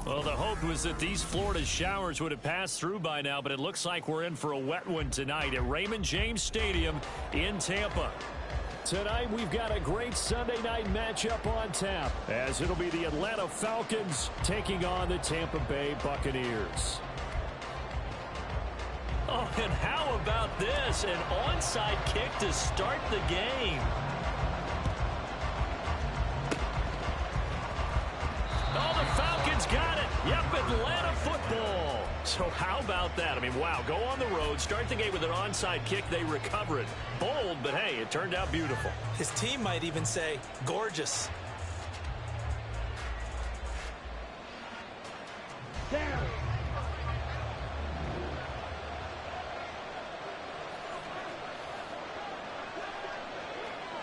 Well, the hope was that these Florida showers would have passed through by now, but it looks like we're in for a wet one tonight at Raymond James Stadium in Tampa. Tonight, we've got a great Sunday night matchup on tap, as it'll be the Atlanta Falcons taking on the Tampa Bay Buccaneers. Oh, and how about this? An onside kick to start the game. Oh, the Falcons got it. Yep, Atlanta football. So how about that? I mean, wow, go on the road, start the game with an onside kick, they recover it. Bold, but hey, it turned out beautiful. His team might even say, gorgeous. Down.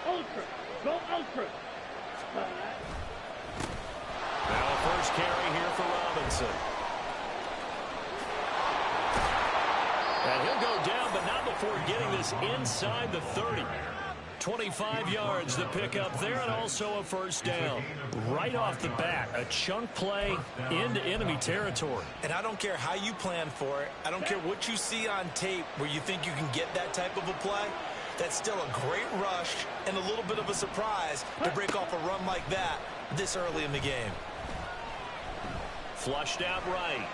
Ultra. Go ultra. Now a first carry here for Robinson. And he'll go down, but not before getting this inside the 30. 25 yards to pick up there, and also a first down. Right off the bat, a chunk play into enemy territory. And I don't care how you plan for it. I don't care what you see on tape where you think you can get that type of a play. That's still a great rush and a little bit of a surprise to break off a run like that this early in the game. Flushed out right.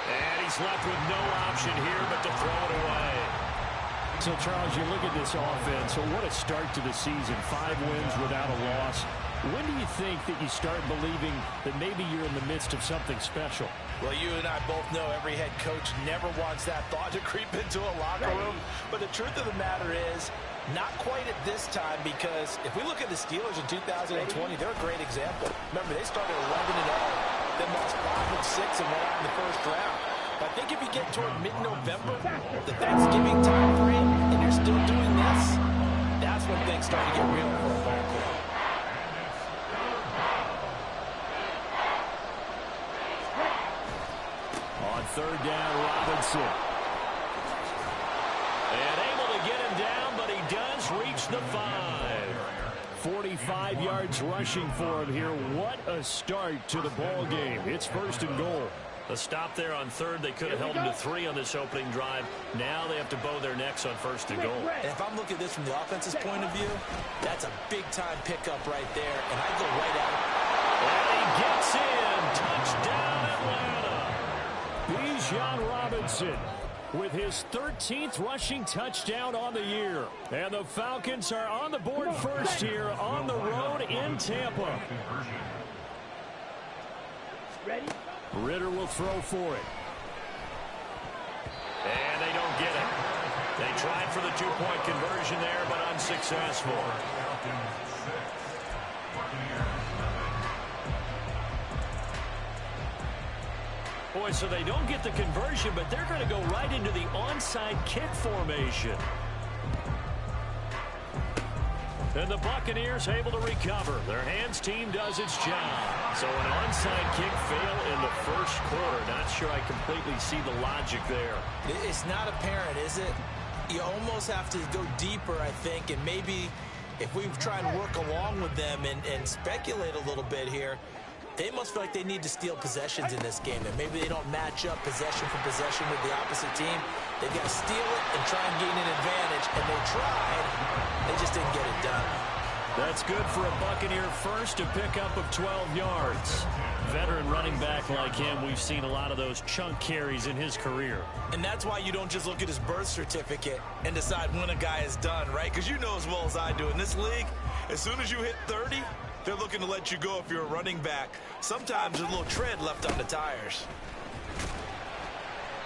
And he's left with no option here but to throw it away. So, Charles, you look at this offense, so what a start to the season. 5 wins without a loss. When do you think that you start believing that maybe you're in the midst of something special? Well, you and I both know every head coach never wants that thought to creep into a locker room. But the truth of the matter is, not quite at this time, because if we look at the Steelers in 2020, they're a great example. Remember, they started 11-0, then lost 5-6 and went out in the first round. But I think if you get toward mid-November, the Thanksgiving time frame, and you're still doing this, that's when things start to get real for a ball club. On third down, Robinson. And able to get him down, but he does reach the 5. 45 yards rushing for him here. What a start to the ball game. It's first and goal. A stop there on third. They could have held him to 3 on this opening drive. Now they have to bow their necks on first and goal. And if I'm looking at this from the offense's point of view, that's a big-time pickup right there, and I go right at And he gets in. Touchdown, Atlanta. Bijan Robinson with his 13th rushing touchdown on the year. And the Falcons are on the board first here on the road in Tampa. Ready? Ritter will throw for it. And they don't get it. They tried for the 2-point conversion there, but unsuccessful. Boy, so they don't get the conversion, but they're going to go right into the onside kick formation. And the Buccaneers able to recover. Their hands team does its job. So an onside kick fail in the first quarter. Not sure I completely see the logic there. It's not apparent, is it? You almost have to go deeper, I think, and maybe if we try and work along with them and speculate a little bit here, they must feel like they need to steal possessions in this game, and maybe they don't match up possession for possession with the opposite team. They've got to steal it and try and gain an advantage, and they tried. They just didn't get it done. That's good for a Buccaneer first, a pickup of 12 yards. Veteran running back like him, we've seen a lot of those chunk carries in his career. And that's why you don't just look at his birth certificate and decide when a guy is done, right? Because you know as well as I do, in this league, as soon as you hit 30, they're looking to let you go if you're a running back. Sometimes there's a little tread left on the tires.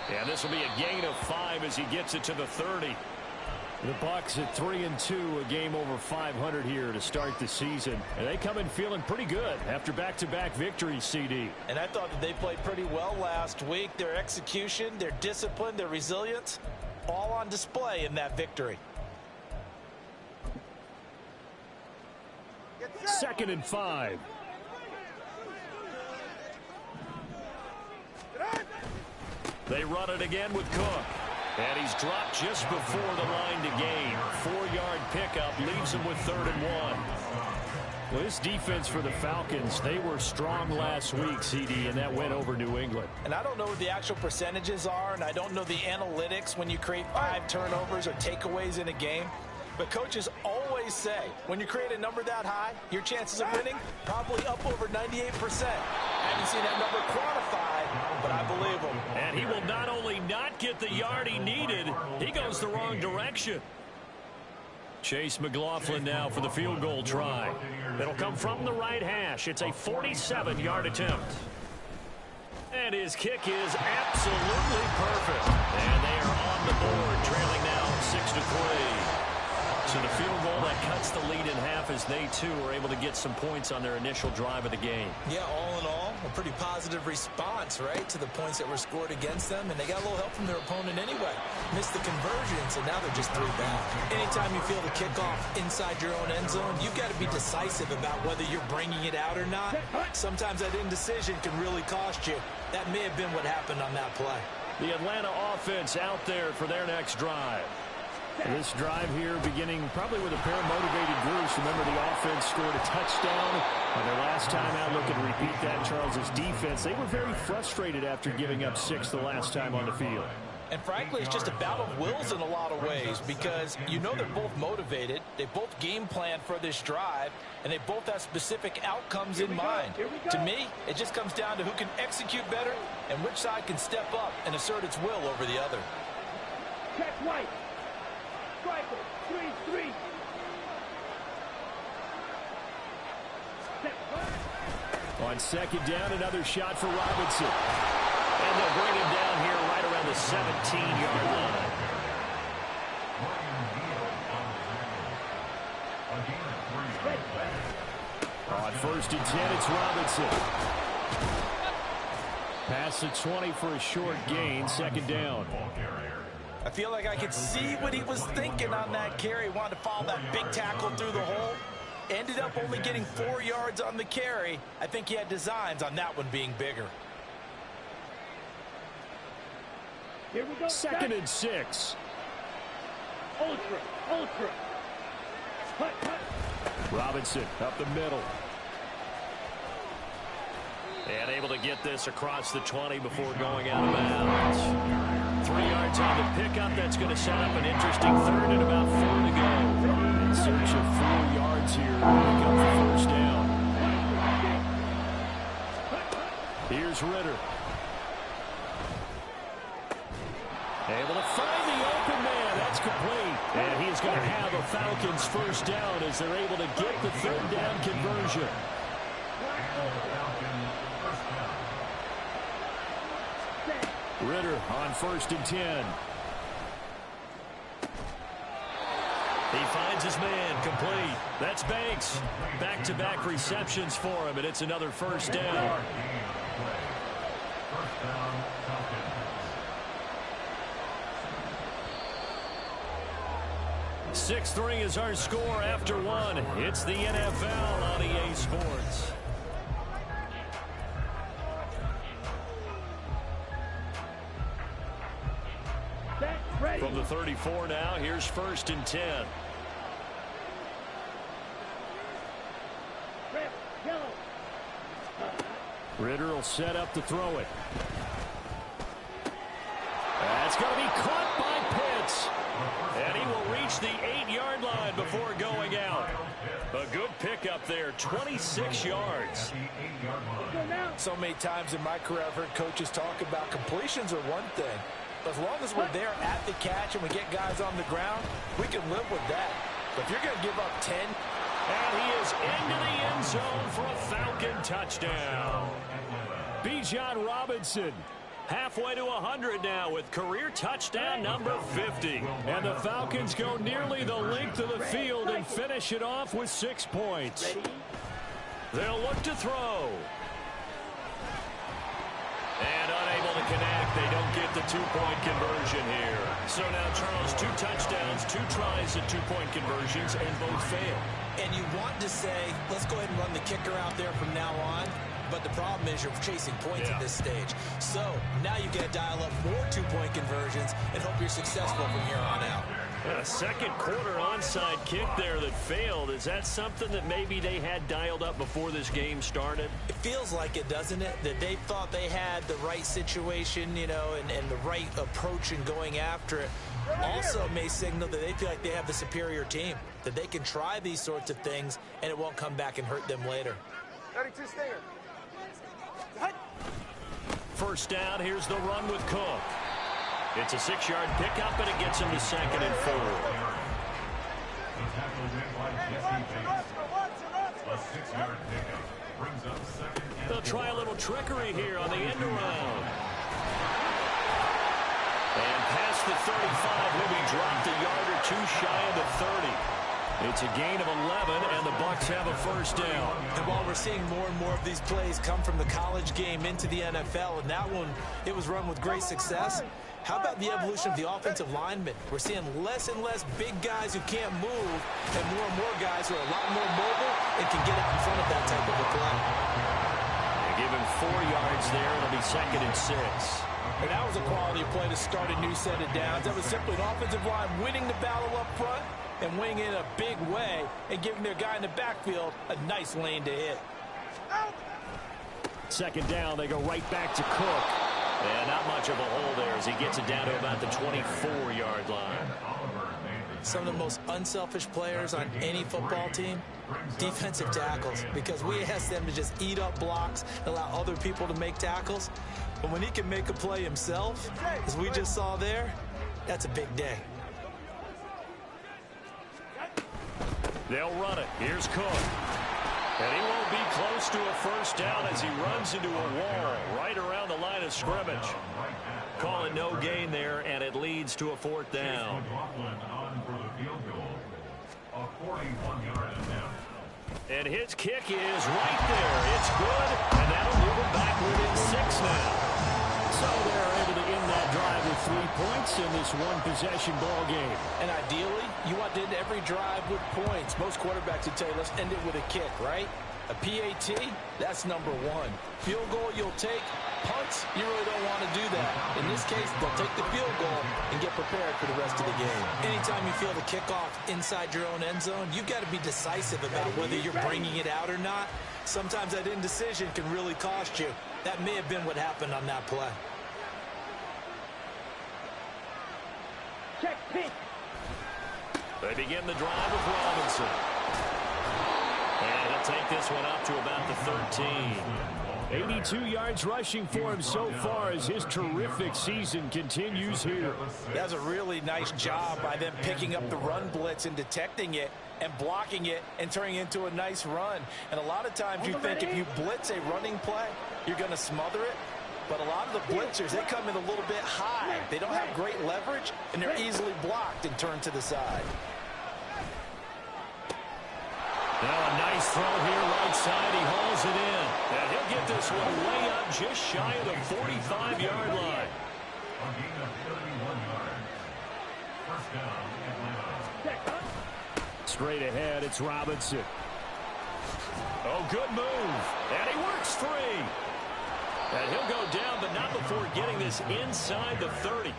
And this will be a gain of 5 as he gets it to the 30. The Bucs at 3-2, a game over 500 here to start the season. And they come in feeling pretty good after back-to-back victories, CD. And I thought that they played pretty well last week. Their execution, their discipline, their resilience, all on display in that victory. 2nd and 5. They run it again with Cook. And he's dropped just before the line to gain. 4-yard pickup leaves him with 3rd and 1. Well, this defense for the Falcons, they were strong last week, CD, and that went over New England. And I don't know what the actual percentages are, and I don't know the analytics when you create 5 turnovers or takeaways in a game. But coaches always say, when you create a number that high, your chances of winning probably up over 98%. I haven't seen that number quantified, but I believe him. And he will not only not get the yard he needed, he goes the wrong direction. Chase McLaughlin now for the field goal try. It'll come from the right hash. It's a 47-yard attempt. And his kick is absolutely perfect. And they are on the board, trailing now 6-3. So the field goal that cuts the lead in half as they, too, are able to get some points on their initial drive of the game. Yeah, all in all, a pretty positive response, right, to the points that were scored against them. And they got a little help from their opponent anyway. Missed the conversion, so now they're just 3 back. Anytime you feel the kickoff inside your own end zone, you've got to be decisive about whether you're bringing it out or not. Sometimes that indecision can really cost you. That may have been what happened on that play. The Atlanta offense out there for their next drive. This drive here beginning probably with a pair of motivated groups. Remember, the offense scored a touchdown on their last time out. Looking to repeat that, Charles's defense. They were very frustrated after giving up 6 the last time on the field. And frankly, it's just a battle of wills in a lot of ways because you know they're both motivated. They both game plan for this drive, and they both have specific outcomes in mind. To me, it just comes down to who can execute better and which side can step up and assert its will over the other. Check white. Striker, 3-3. On second down, another shot for Robinson. And they'll bring him down here right around the 17-yard line. On first and 10, it's Robinson. Pass the 20 for a short gain, second down. I feel like I could see what he was thinking on that carry. He wanted to follow that big tackle through the hole. Ended up only getting 4 yards on the carry. I think he had designs on that one being bigger. Here we go. Second and 6. Ultra. Cut. Robinson up the middle. And able to get this across the 20 before going out of bounds. 3 yards on the pickup. That's going to set up an interesting third and about 4 to go. In search of 4 yards here. Pick up the first down. Here's Ritter. Able to find the open man. That's complete. And he's going to have a Falcons first down as they're able to get the third down conversion. Ritter on first and 10. He finds his man, complete. That's Banks. Back-to-back receptions for him, and it's another first down. 6-3 is our score after 1. It's the NFL on EA Sports. From the 34 now, here's first and 10. Ritter will set up to throw it. That's going to be caught by Pitts. And he will reach the 8-yard line before going out. A good pickup there, 26 yards. So many times in my career I've heard coaches talk about completions are one thing. But as long as we're there at the catch and we get guys on the ground, we can live with that. But if you're going to give up 10. And he is into the end zone for a Falcon touchdown. Bijan Robinson. Halfway to 100 now with career touchdown number 50. And the Falcons go nearly the length of the field and finish it off with 6 points. They'll look to throw. And unable to connect. They don't get the 2-point conversion here. So now, Charles, 2 touchdowns, 2 tries at 2-point conversions, and both fail. And you want to say, let's go ahead and run the kicker out there from now on. But the problem is you're chasing points at this stage. So now you got to dial up more 2-point conversions and hope you're successful from here on out. A second quarter onside kick there that failed. Is that something that maybe they had dialed up before this game started? It feels like it, doesn't it? That they thought they had the right situation, you know, and the right approach in going after it. Also may signal that they feel like they have the superior team, that they can try these sorts of things and it won't come back and hurt them later. 32 stinger. First down, here's the run with Cook. It's a 6-yard pickup, and it gets him to 2nd and 4. They'll try a little trickery here on the end around. And past the 35, will be dropped a yard or two shy of the 30. It's a gain of 11, and the Bucs have a first down. And while we're seeing more and more of these plays come from the college game into the NFL, and that one, it was run with great success, how about the evolution of the offensive linemen? We're seeing less and less big guys who can't move, and more guys who are a lot more mobile and can get out in front of that type of a play. They give him 4 yards there. It'll be 2nd and 6. And that was a quality play to start a new set of downs. That was simply an offensive line winning the battle up front and winning in a big way and giving their guy in the backfield a nice lane to hit. Second down, they go right back to Cook. And not much of a hole there as he gets it down to about the 24-yard line. Some of the most unselfish players on any football team, defensive tackles, because we ask them to just eat up blocks and allow other people to make tackles. But when he can make a play himself, as we just saw there, that's a big day. They'll run it. Here's Cook. And he won't be close to a first down as he runs into a wall right around the line of scrimmage. Calling no gain there, and it leads to a 4th down. And his kick is right there. It's good, and that'll move him back within 6 now. So they're able to end that drive with 3 points in this one-possession ball game. And ideally, you want to end every drive with points. Most quarterbacks would tell you, let's end it with a kick, right? A PAT, that's number 1. Field goal, you'll take. Punts, you really don't want to do that. In this case, they'll take the field goal and get prepared for the rest of the game. Anytime you feel the kickoff inside your own end zone, you've got to be decisive about whether you're bringing it out or not. Sometimes that indecision can really cost you. That may have been what happened on that play. Check pitch. They begin the drive with Robinson. And he'll take this one up to about the 13. 82 yards rushing for him so far as his terrific season continues here. That's a really nice job by them picking up the run blitz and detecting it and blocking it and turning it into a nice run. And a lot of times you think if you blitz a running play, you're going to smother it. But a lot of the blitzers, they come in a little bit high. They don't have great leverage, and they're easily blocked and turned to the side. Now a nice throw here right side. He hauls it in. And he'll get this one way up just shy of the 45-yard line. Straight ahead, it's Robinson. Oh, good move. And he works free. And he'll go down, but not before getting this inside the 30.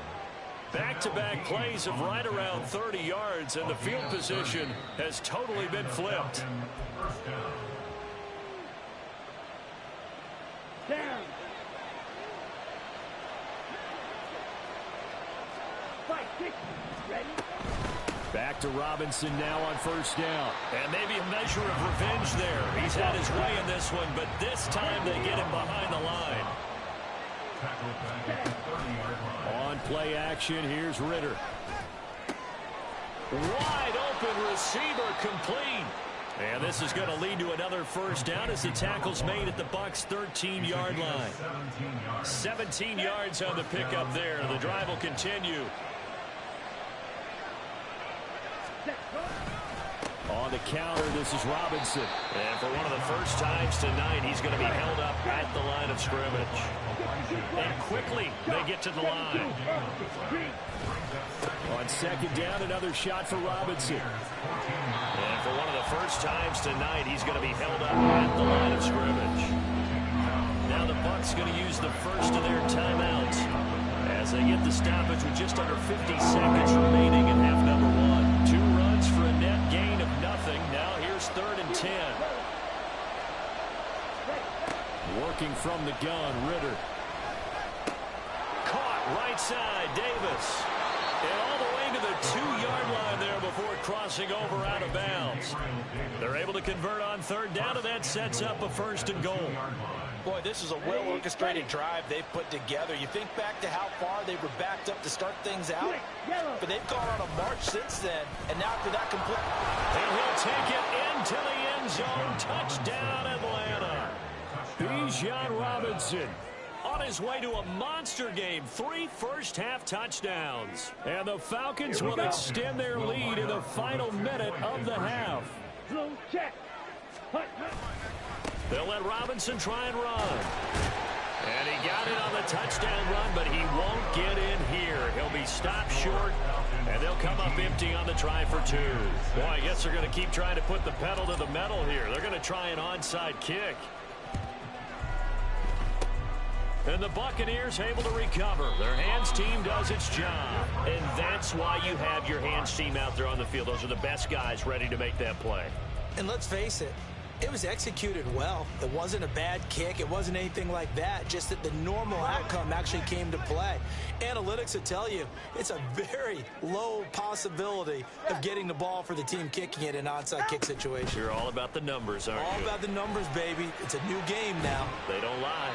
Back-to-back plays of right around 30 yards, and the field position has totally been flipped. Down. 5, 6. Ready? Back to Robinson now on first down. And maybe a measure of revenge there. He's had his way in this one, but this time they get him behind the line. On play action, here's Ritter. Wide open receiver complete. And this is going to lead to another first down as the tackle's made at the Bucs' 13-yard line. 17 yards on the pickup there. The drive will continue. On the counter, this is Robinson. And for one of the first times tonight, he's going to be held up at the line of scrimmage. And quickly, they get to the line. On second down, another shot for Robinson. And for one of the first times tonight, he's going to be held up at the line of scrimmage. Now the Bucs going to use the first of their timeouts as they get the stoppage with just under 50 seconds remaining in half number 1. the gun, Ritter. Caught right side, Davis. And all the way to the 2-yard line there before crossing over out of bounds. They're able to convert on third down, and that sets up a 1st and goal. Boy, this is a well-orchestrated drive they've put together. You think back to how far they were backed up to start things out, but they've gone on a march since then, and now after that complete... And he'll take it into the end zone. Touchdown, Atlanta. Bijan Robinson on his way to a monster game. 3 first-half touchdowns. And the Falcons will extend their lead in the final minute of the half. Check. They'll let Robinson try and run. And he got it on the touchdown run, but he won't get in here. He'll be stopped short, and they'll come up empty on the try for 2. Boy, I guess they're going to keep trying to put the pedal to the metal here. They're going to try an onside kick. And the Buccaneers able to recover. Their hands team does its job. And that's why you have your hands team out there on the field. Those are the best guys ready to make that play. And let's face it, it was executed well. It wasn't a bad kick. It wasn't anything like that. Just that the normal outcome actually came to play. Analytics will tell you it's a very low possibility of getting the ball for the team kicking it in an onside kick situation. You're all about the numbers, aren't you? All about the numbers, baby. It's a new game now. They don't lie.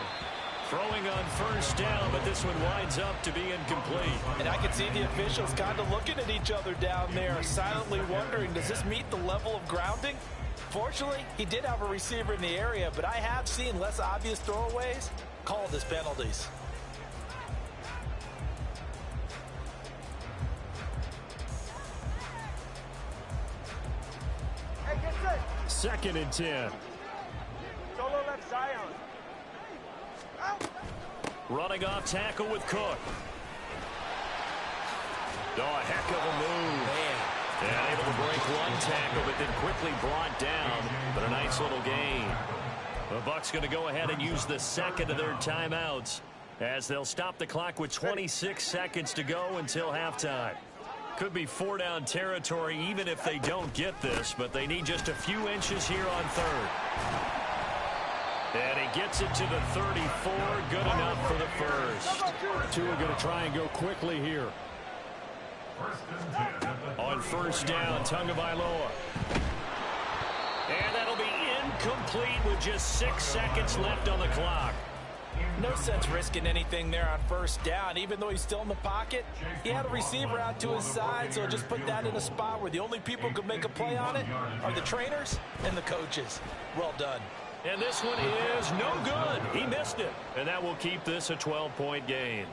Throwing on first down, but this one winds up to be incomplete. And I can see the officials kind of looking at each other down there, silently wondering, does this meet the level of grounding? Fortunately, he did have a receiver in the area, but I have seen less obvious throwaways called as penalties. Hey, get set. 2nd and 10. Solo left Zion. Running off tackle with Cook. Oh, a heck of a move. Man. And able to break one tackle, but then quickly brought down. But a nice little gain. The Bucs going to go ahead and use the 2nd of their timeouts as they'll stop the clock with 26 seconds to go until halftime. Could be 4-down territory even if they don't get this, but they need just a few inches here on 3rd. And he gets it to the 34. Good enough for the first. Tua going to try and go quickly here. On first down, Tagovailoa. And that'll be incomplete with just 6 seconds left on the clock. No sense risking anything there on first down. Even though he's still in the pocket, he had a receiver out to his side, so just put that in a spot where the only people who can make a play on it are the trainers and the coaches. Well done. And this one is no good. He missed it. And that will keep this a 12-point game.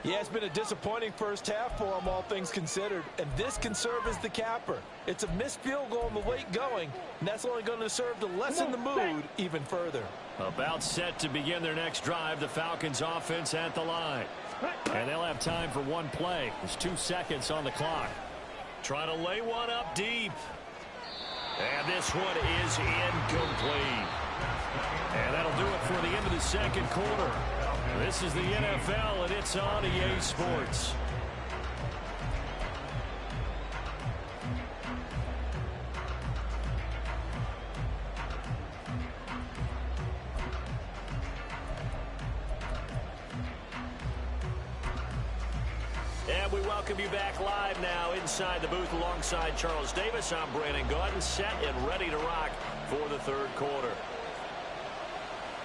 Yeah, it's been a disappointing first half for him, all things considered. And this can serve as the capper. It's a missed field goal in the late going, and that's only going to serve to lessen the mood even further. About set to begin their next drive, the Falcons offense at the line. And they'll have time for one play. There's 2 seconds on the clock. Trying to lay one up deep. And this one is incomplete. And that'll do it for the end of the 2nd quarter. This is the NFL, and it's on EA Sports. And we welcome you back live now inside the booth alongside Charles Davis. I'm Brandon Gordon, set and ready to rock for the 3rd quarter.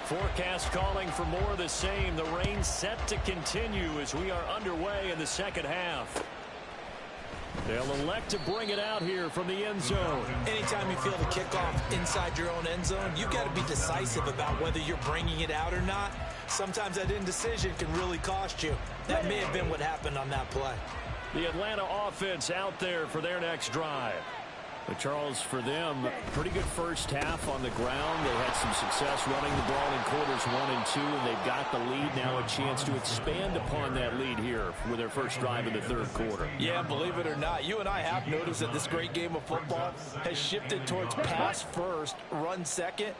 Forecast calling for more of the same. The rain set to continue as we are underway in the 2nd half. They'll elect to bring it out here from the end zone. Anytime you feel the kickoff inside your own end zone, you've got to be decisive about whether you're bringing it out or not. Sometimes that indecision can really cost you. That may have been what happened on that play. The Atlanta offense out there for their next drive. But Charles, for them, pretty good first half on the ground. They had some success running the ball in quarters 1 and 2, and they've got the lead now, a chance to expand upon that lead here with their first drive in the 3rd quarter. Yeah, believe it or not, you and I have noticed that this great game of football has shifted towards pass first, run second.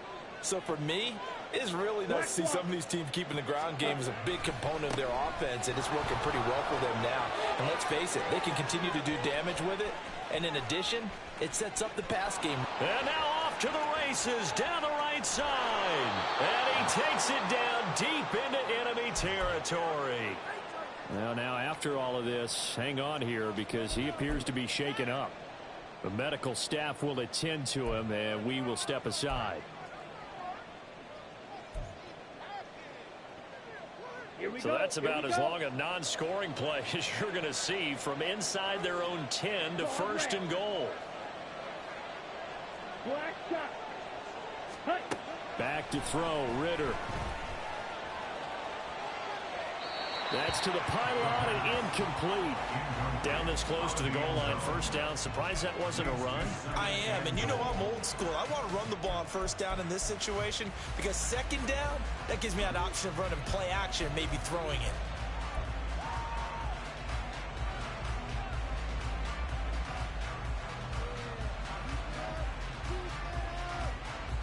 So for me, it's really nice to see some of these teams keeping the ground game as a big component of their offense, and it's working pretty well for them now. And let's face it, they can continue to do damage with it. And in addition, it sets up the pass game. And now off to the races down the right right side. And he takes it down deep into enemy territory. Well, now after all of this, hang on here because he appears to be shaken up. The medical staff will attend to him, and we will step aside. So that's about as long a non-scoring play as you're going to see from inside their own 10 to 1st and goal. Back to throw, Ritter. That's to the pylon and incomplete. Down this close to the goal line, 1st down. Surprised that wasn't a run? I am, and you know I'm old school. I want to run the ball on 1st down in this situation because 2nd down, that gives me an option of running play action, maybe throwing it.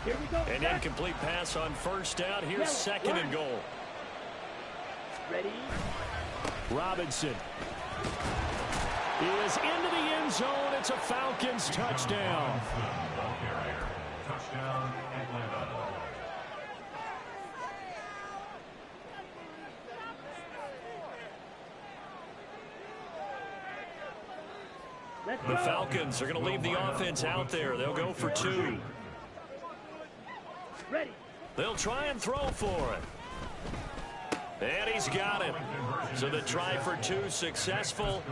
Here we go. An incomplete pass on 1st down. Here's 2nd and goal. Ready? Robinson is into the end zone. It's a Falcons touchdown. Touchdown, Atlanta. The Falcons are going to leave the offense out there. They'll go for 2. Ready. They'll try and throw for it. And he's got it. So the try for 2 successful.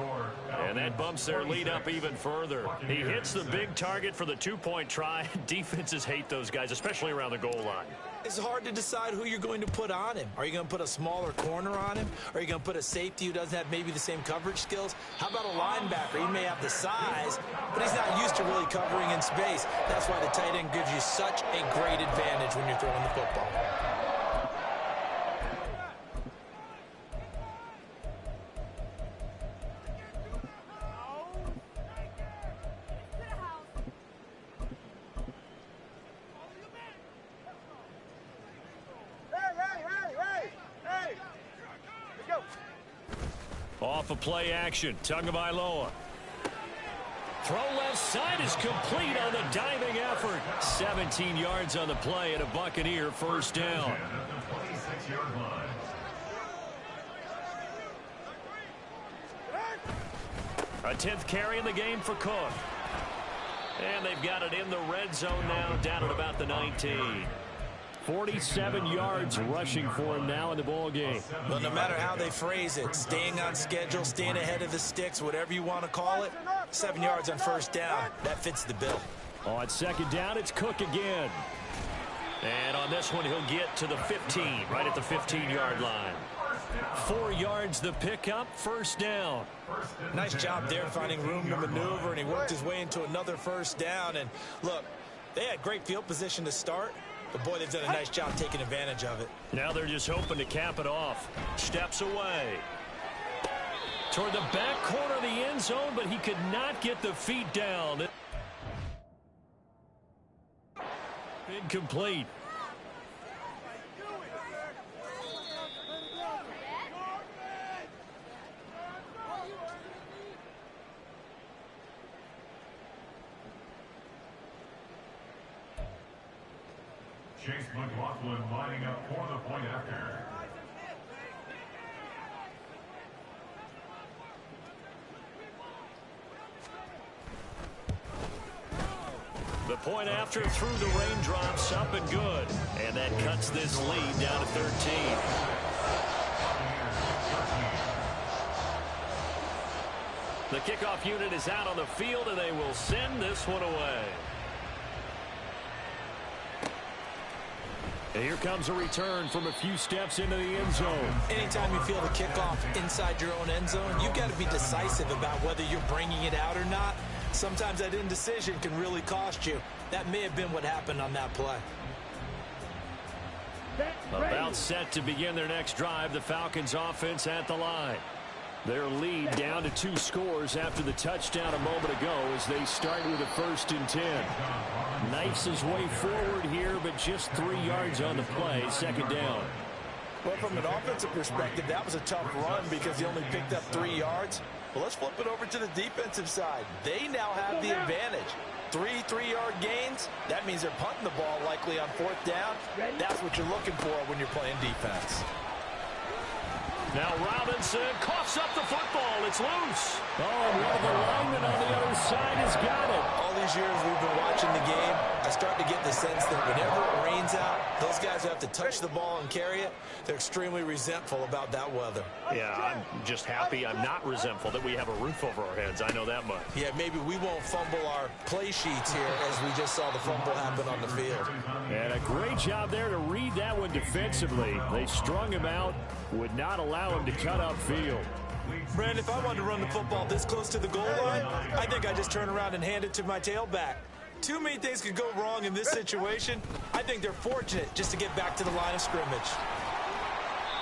And that bumps their lead up even further. He hits the big target for the 2-point try. Defenses hate those guys, especially around the goal line. It's hard to decide who you're going to put on him. Are you going to put a smaller corner on him? Or are you going to put a safety who doesn't have maybe the same coverage skills? How about a linebacker? He may have the size, but he's not used to really covering in space. That's why the tight end gives you such a great advantage when you're throwing the football. Off of play action, Tagovailoa. Throw left side is complete on the diving effort. 17 yards on the play and a Buccaneer 1st down. A 10th carry in the game for Cook. And they've got it in the red zone now, down at about the 19. 47 yards rushing for him now in the ball game. Well, no matter how they phrase it, staying on schedule, staying ahead of the sticks, whatever you want to call it, 7 yards on 1st down, that fits the bill. On 2nd down, it's Cook again. And on this one, he'll get to the 15, right at the 15-yard line. 4 yards the pickup, 1st down. Nice job there finding room to maneuver, and he worked his way into another 1st down. And look, they had great field position to start. But, boy, they've done a nice job taking advantage of it. Now they're just hoping to cap it off. Steps away. Toward the back corner of the end zone, but he could not get the feet down. Incomplete. Chase McLaughlin lining up for the point after. The point after through the raindrops, up and good. And that cuts this lead down to 13. The kickoff unit is out on the field, and they will send this one away. And here comes a return from a few steps into the end zone. Anytime you feel the kickoff inside your own end zone, you've got to be decisive about whether you're bringing it out or not. Sometimes that indecision can really cost you. That may have been what happened on that play. About set to begin their next drive, the Falcons offense at the line. Their lead down to 2 scores after the touchdown a moment ago as they start with a 1st and 10. Knifes his way forward here, but just 3 yards on the play, 2nd down. Well, from an offensive perspective, that was a tough run because he only picked up 3 yards. Well, let's flip it over to the defensive side. They now have the advantage. 3-3-yard gains, that means they're punting the ball likely on 4th down. That's what you're looking for when you're playing defense. Now Robinson coughs up the football. It's loose. Oh, and one of the linemen on the other side has got it. All these years we've been watching the game, I start to get the sense that whenever it rains out, those guys who have to touch the ball and carry it, they're extremely resentful about that weather. Yeah, I'm just happy I'm not resentful that we have a roof over our heads. I know that much. Yeah, maybe we won't fumble our play sheets here as we just saw the fumble happen on the field. And a great job there to read that one defensively. They strung him out, would not allow him to cut upfield. Brandon, if I wanted to run the football this close to the goal line, I think I just turn around and hand it to my tailback. Too many things could go wrong in this situation. I think they're fortunate just to get back to the line of scrimmage.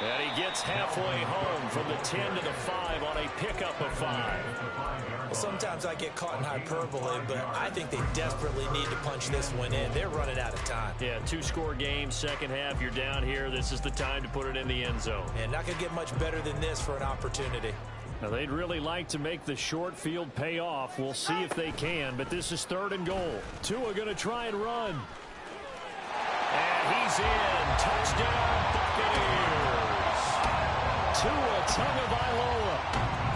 And he gets halfway home from the 10 to the 5 on a pickup of 5. Well, sometimes I get caught in hyperbole, but I think they desperately need to punch this one in. They're running out of time. Yeah, 2-score game, second half, you're down here. This is the time to put it in the end zone. And not going to get much better than this for an opportunity. Now, they'd really like to make the short field pay off. We'll see if they can, but this is 3rd and goal. Tua going to try and run. And he's in. Touchdown, Buccaneers. Tua Tagovailoa,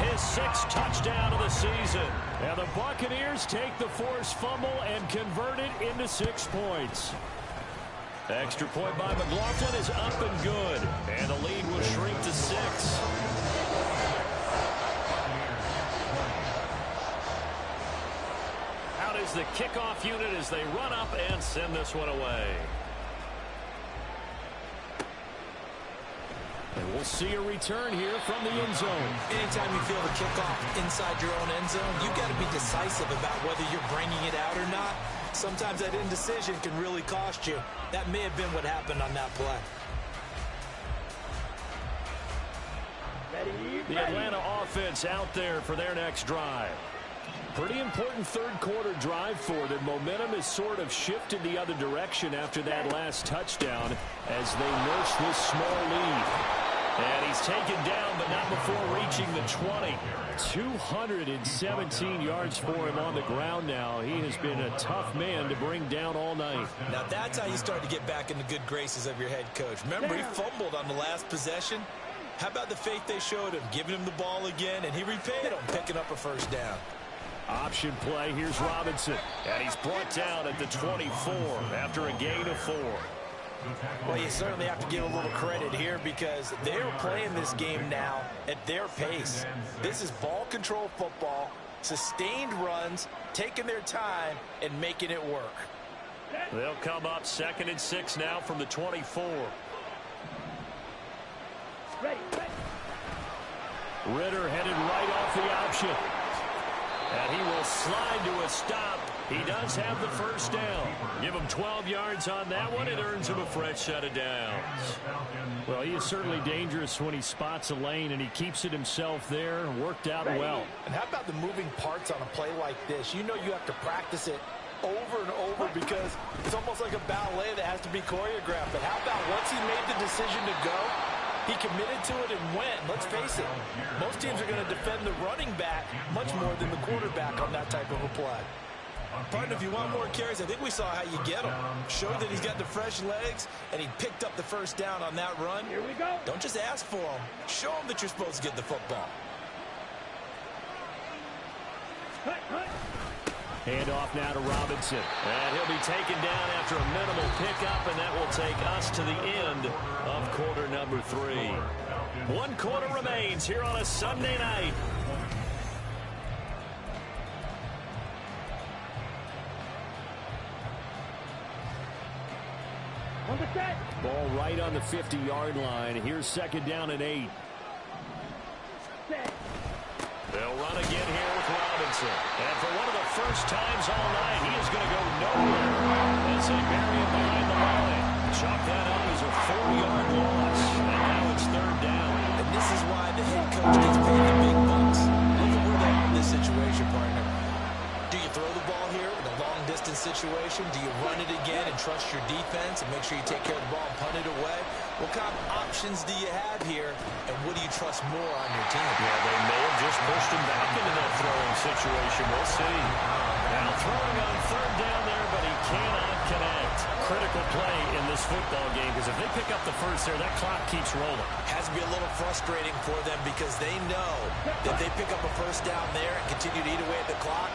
his 6th touchdown of the season. And the Buccaneers take the forced fumble and convert it into 6 points. Extra point by McLaughlin is up and good. And the lead will shrink to 6. Out is the kickoff unit as they run up and send this one away. And we'll see a return here from the end zone. Anytime you feel the kickoff inside your own end zone, you've got to be decisive about whether you're bringing it out or not. Sometimes that indecision can really cost you. That may have been what happened on that play. The Atlanta offense out there for their next drive. Pretty important 3rd quarter drive for them. Momentum has sort of shifted the other direction after that last touchdown as they nurse this small lead. And he's taken down, but not before reaching the 20. 217 yards for him on the ground now. He has been a tough man to bring down all night. Now that's how you start to get back in the good graces of your head coach. Remember, he fumbled on the last possession. How about the faith they showed him, giving him the ball again, and he repaid him, picking up a 1st down. Option play. Here's Robinson. And he's brought down at the 24 after a gain of 4. Well, you certainly have to give a little credit here because they're playing this game now at their pace. This is ball control football, sustained runs, taking their time, and making it work. They'll come up 2nd and 6 now from the 24. Ritter headed right off the option. And he will slide to a stop. He does have the 1st down. Give him 12 yards on that one. It earns him a fresh set of downs. Well, he is certainly dangerous when he spots a lane, and he keeps it himself there. Worked out well. And how about the moving parts on a play like this? You know you have to practice it over and over because it's almost like a ballet that has to be choreographed. But how about once he made the decision to go, he committed to it and went. Let's face it, most teams are going to defend the running back much more than the quarterback on that type of a play. Partner, if you want more carries, I think we saw how you get him. Showed that he's got the fresh legs, and he picked up the 1st down on that run. Here we go. Don't just ask for him. Show him that you're supposed to get the football. Handoff now to Robinson. And he'll be taken down after a minimal pickup, and that will take us to the end of quarter number 3. 1 quarter remains here on a Sunday night. On the set. Ball right on the 50-yard line. Here's 2nd down and 8. Set. They'll run again here with Robinson. And for one of the first times all night, he is going to go nowhere as they bury him behind the line. Chalk that up as a 4-yard loss. And now it's 3rd down. And this is why the head coach gets paid the big bucks. Look at where they are in this situation, partner. Do you throw the ball here in a long-distance situation? Do you run it again and trust your defense and make sure you take care of the ball and punt it away? What kind of options do you have here, and what do you trust more on your team? Yeah, they may have just pushed him back into that throwing situation. We'll see. Now throwing on third down there, but he cannot connect. Critical play in this football game, because if they pick up the first there, that clock keeps rolling. Has to be a little frustrating for them because they know that if they pick up a first down there and continue to eat away at the clock,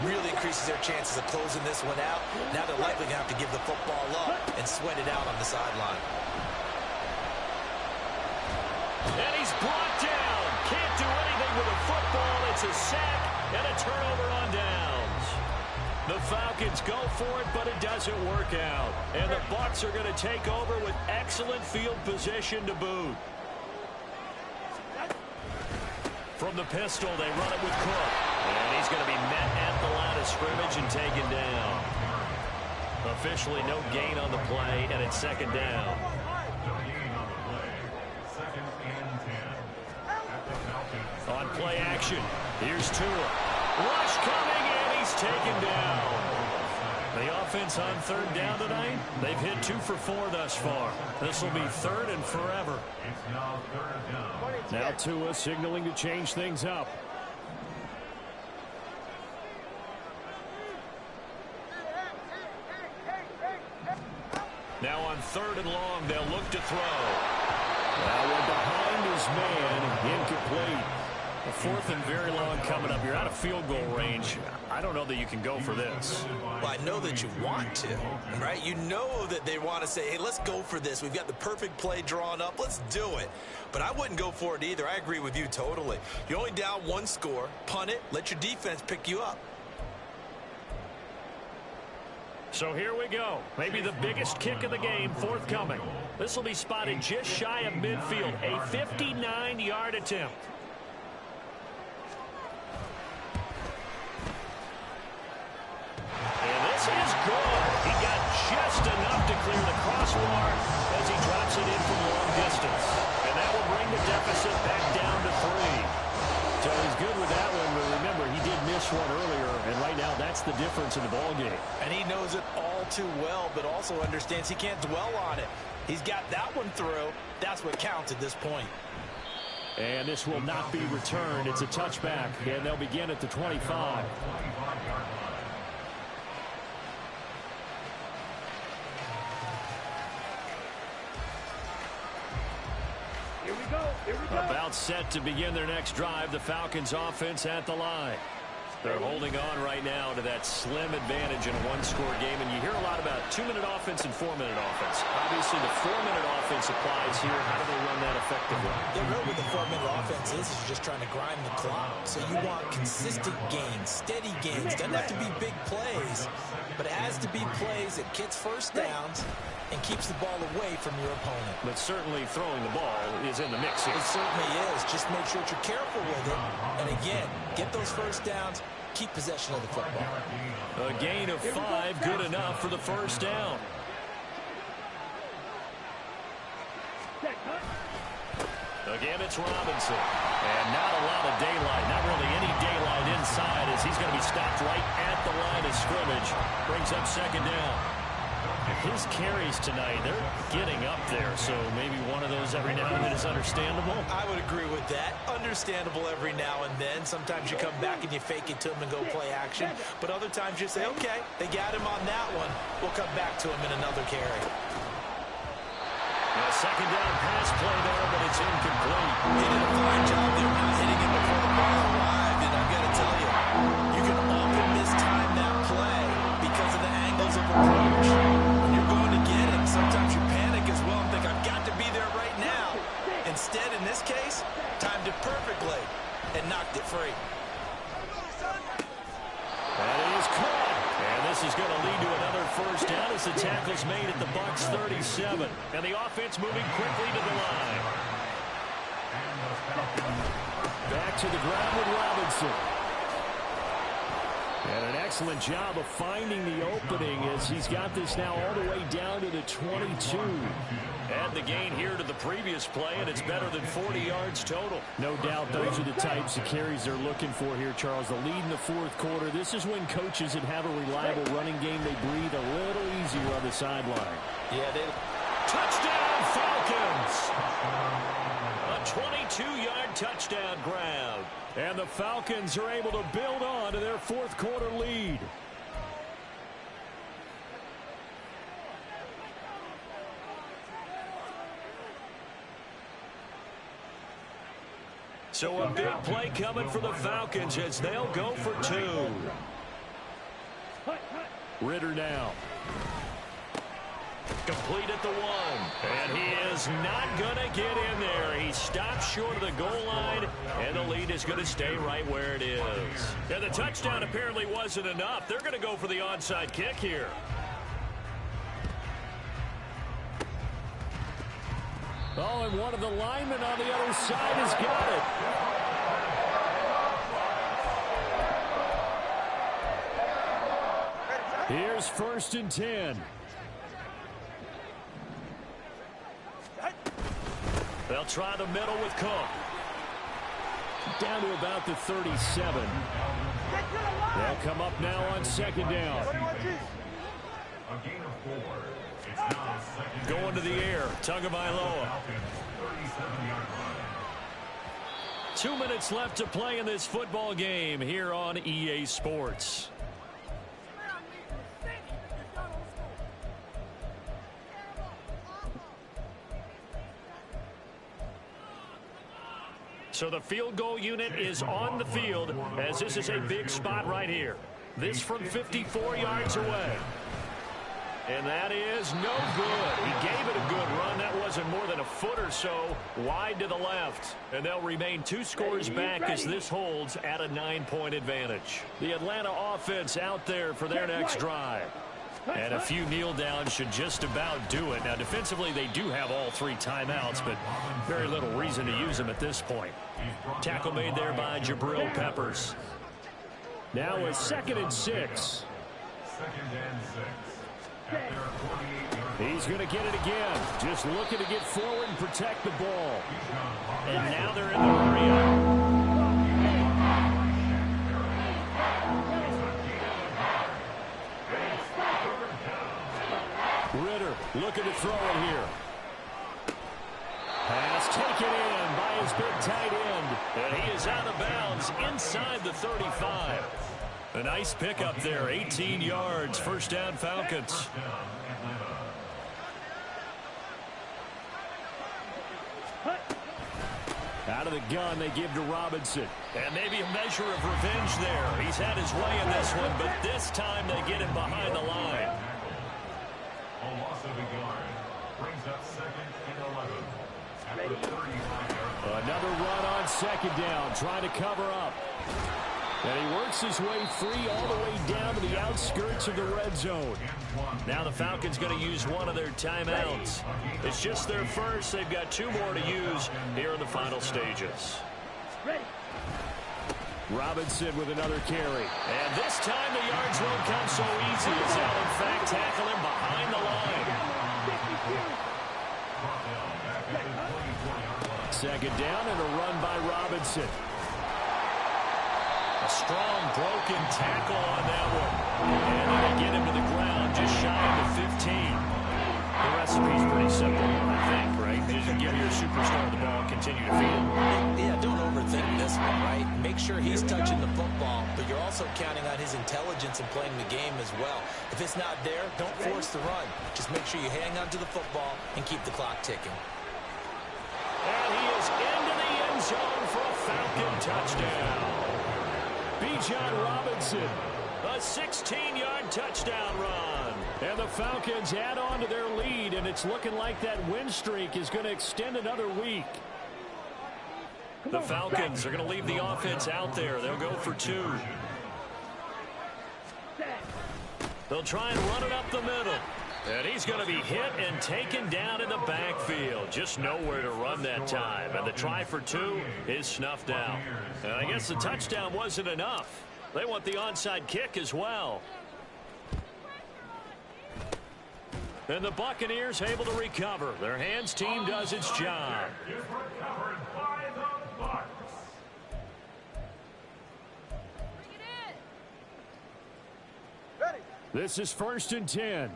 really increases their chances of closing this one out. Now they're likely going to have to give the football up and sweat it out on the sideline. And he's brought down. Can't do anything with a football. It's a sack and a turnover on downs. The Falcons go for it, but it doesn't work out. And the Bucs are going to take over with excellent field position to boot. From the pistol, they run it with Cook. And he's going to be met at the line of scrimmage and taken down. Officially no gain on the play, and it's second down. On play action, here's Tua. Rush coming, and he's taken down. The offense on third down tonight, they've hit 2 for 4 thus far. This will be third and forever. Now Tua signaling to change things up. Now on third and long, they'll look to throw. Now we're behind his man, incomplete. A fourth and very long coming up. You're out of field goal range. I don't know that you can go for this. Well, I know that you want to, right? You know that they want to say, hey, let's go for this. We've got the perfect play drawn up. Let's do it. But I wouldn't go for it either. I agree with you totally. You're only down 1 score. Punt it. Let your defense pick you up. So here we go. Maybe the biggest kick of the game forthcoming. This will be spotted just shy of midfield. A 59-yard attempt. And this is good. He got just enough to clear the crossbar as he drops it in from long distance. And that will bring the deficit back down to 3. So he's good with that one, but remember, he did miss one earlier, and right now that's the difference in the ballgame. And he knows it all too well, but also understands he can't dwell on it. He's got that one through. That's what counts at this point. And this will not be returned. It's a touchback, and they'll begin at the 25. Here we go. Here we go. About set to begin their next drive. The Falcons offense at the line. They're holding on right now to that slim advantage in a 1-score game. And you hear a lot about 2-minute offense and 4-minute offense. Obviously, the 4-minute offense applies here. How do they run that effectively? Yeah, really what the 4-minute offense is you're just trying to grind the clock. So you want consistent gains, steady gains. Doesn't have to be big plays, but it has to be plays that gets first downs and keeps the ball away from your opponent. But certainly throwing the ball is in the mix here. It certainly is. Just make sure that you're careful with it. And again, get those first downs, keep possession of the football. A gain of 5, good enough for the first down. Again, it's Robinson. And not a lot of daylight, not really any daylight inside as he's going to be stopped right at the line of scrimmage. Brings up second down. His carries tonight, they're getting up there, so maybe one of those every now and then is understandable. I would agree with that. Understandable every now and then. Sometimes you come back and you fake it to him and go play action. But other times you say, okay, they got him on that one. We'll come back to him in another carry. A second down pass play there, but it's incomplete. He did a fine job there not hitting him before the ball arrived. And I've got to tell you, you can often mistime that play because of the angles of approach. When you're going to get him, sometimes you panic as well and think, I've got to be there right now. Instead, in this case, timed it perfectly and knocked it free. That is caught. And this is going to lead to another first down as the tackle's made at the Bucs 37. And the offense moving quickly to the line. Back to the ground with Robinson. And an excellent job of finding the opening as he's got this now all the way down to the 22. Add the gain here to the previous play, and it's better than 40 yards total. No doubt those are the types of carries they're looking for here, Charles. The lead in the fourth quarter. This is when coaches that have a reliable running game, they breathe a little easier on the sideline. Yeah, they Touchdown, Falcons! A 22-yard touchdown grab. And the Falcons are able to build on to their fourth quarter lead. So a big play coming for the Falcons as they'll go for 2. Ritter now. Complete at the 1. And he is not going to get in there. He stops short of the goal line, and the lead is going to stay right where it is. And the touchdown apparently wasn't enough. They're going to go for the onside kick here. Oh, and one of the linemen on the other side has got it. Here's 1st and 10. They'll try the middle with Cook. Down to about the 37. They'll come up now on 2nd down. A gain of 4. It's now 2nd. Going to the air. Tagovailoa. 37-yard line. 2 minutes left to play in this football game here on EA Sports. So the field goal unit is on the field as this is a big spot right here. This from 54 yards away. And that is no good. He gave it a good run. That wasn't more than a foot or so wide to the left. And they'll remain 2 scores back as this holds at a 9-point advantage. The Atlanta offense out there for their next drive. And a few kneel downs should just about do it. Now, defensively, they do have all 3 timeouts, but very little reason to use them at this point. Tackle made there by Jabril Peppers. Now a 2nd and 6. 2nd and 6. At their 48-yard. He's going to get it again. Just looking to get forward and protect the ball. And now they're in the hurry up. Ritter looking to throw it here. Pass taken in by his big tight end. And he is out of bounds inside the 35. A nice pickup there, 18 yards, 1st down Falcons. Out of the gun, they give to Robinson. And maybe a measure of revenge there. He's had his way in this one, but this time they get him behind the line. A loss of a yard. Brings up 2nd and 11. At the 35-yard. Another run on 2nd down, trying to cover up. And he works his way free all the way down to the outskirts of the red zone. Now the Falcons going to use one of their timeouts. It's just their first. They've got 2 more to use here in the final stages. Robinson with another carry. And this time the yards won't come so easy as they'll in fact tackle him behind the line. 2nd down and a run by Robinson. A strong broken tackle on that one. And they get him to the ground just shy of the 15. The recipe's pretty simple, I think, right? Just give your superstar the ball, continue to feed him. Yeah, don't overthink this one, right? Make sure he's touching the football, but you're also counting on his intelligence in playing the game as well. If it's not there, don't force the run. Just make sure you hang on to the football and keep the clock ticking. And he is into the end zone for a Falcon touchdown. Bijan Robinson, a 16-yard touchdown run. And the Falcons add on to their lead, and it's looking like that win streak is going to extend another week. The Falcons are going to leave the offense out there. They'll go for 2. They'll try and run it up the middle. And he's going to be hit and taken down in the backfield. Just nowhere to run that time. And the try for 2 is snuffed out. And I guess the touchdown wasn't enough. They want the onside kick as well. And the Buccaneers able to recover. Their hands team does its job. Is recovered by the Bucs. This is 1st and 10.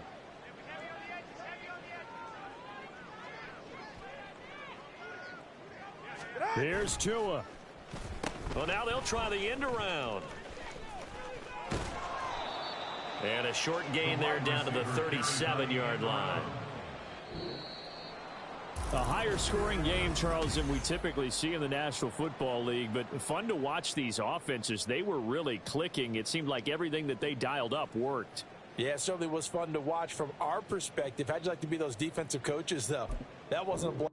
Here's Tua. Well, now they'll try the end around. And a short gain there down to the 37-yard line. A higher scoring game, Charles, than we typically see in the National Football League, but fun to watch these offenses. They were really clicking. It seemed like everything that they dialed up worked. Yeah, it certainly was fun to watch from our perspective. How'd you like to be those defensive coaches, though? That wasn't a